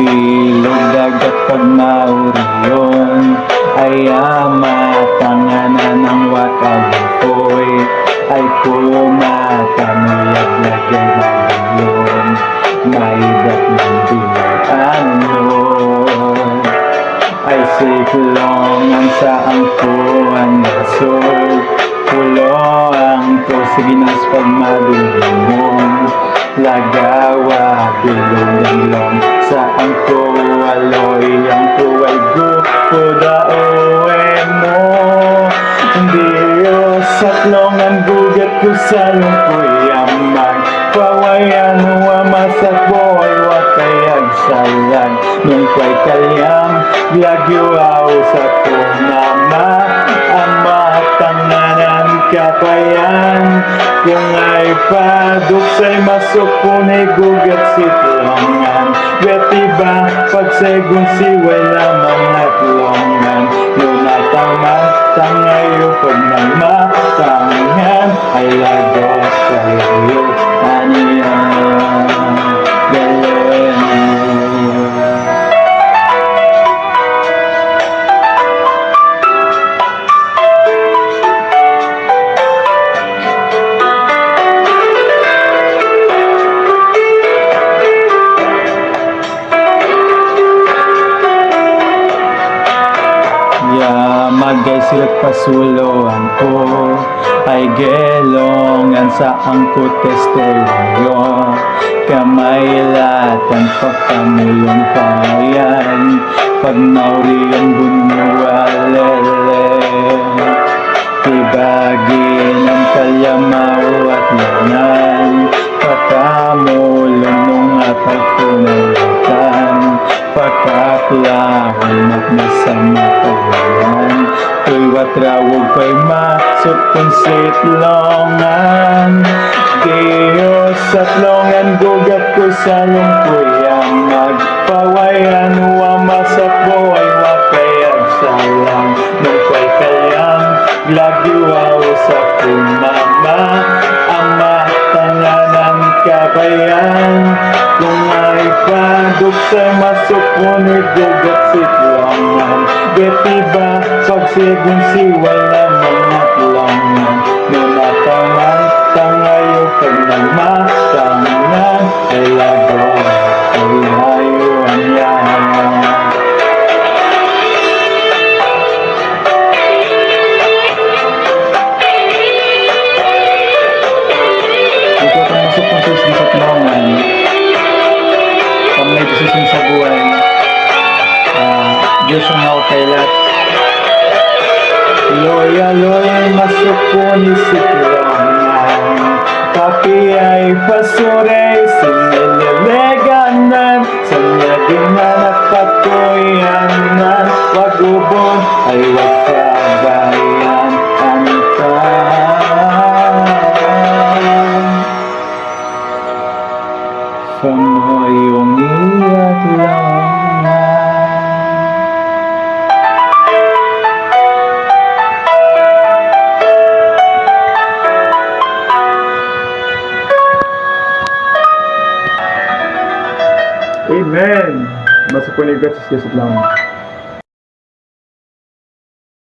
bilog dagat pag mauriyon ay matanganan ng wakabukoy ay kumatanuyag lagay mabilyon maidat ng bilaan nun ay siklongan sa angkuhan na sol pulo ang tusiginas pag madulungon lagawa bilong sa angkualoy ang kuway gupudaoe mo Diyos satlongan gugat ko sa lungkoy amang pawayan wa masakboy wa kayag salag nung kway kalyang lagyaw sa kumama ang matanganan kapayan kung ay paduksay masukunay gugat sitlongan betiba pagsegun siway lamang natlongan lunataman tangayo pag nang matangan ay lagot kayo aniyan galoy magay silat pasuloan ko ay gelongan sa angkot testero kamailatan pagkamulong payan pag nauriyan bunualele tibagin ang kalyamaw at lanan pakamulong nung atagpunalatan pagkaklahon magmasama kawalan tuy watrawag pa'y masot kung sitlongan Diyos satlongan gugat ko sa lungkoy ang magpawayan wa masakboy wa kayag salang nung kway kalyang lagyaw sa kumama ang matanganan kabayan kung ay paduksay masukunay gugat sitlongan betiba pagsigun siway lamang natlongan nunataman tangayo pag nang matangan ay lago ay hayuan yan ito ang masok ng sus di satlongan pag may desisyon sa buhay Diyos ang nakakailat loya masukuni siklongan tapi ay pasuray sinileleganan sa naging anak patuyanan wagubon ay wagpabayan antan pamoyong iyak lang Amen. Masuk ko ni God sa Diyos lang.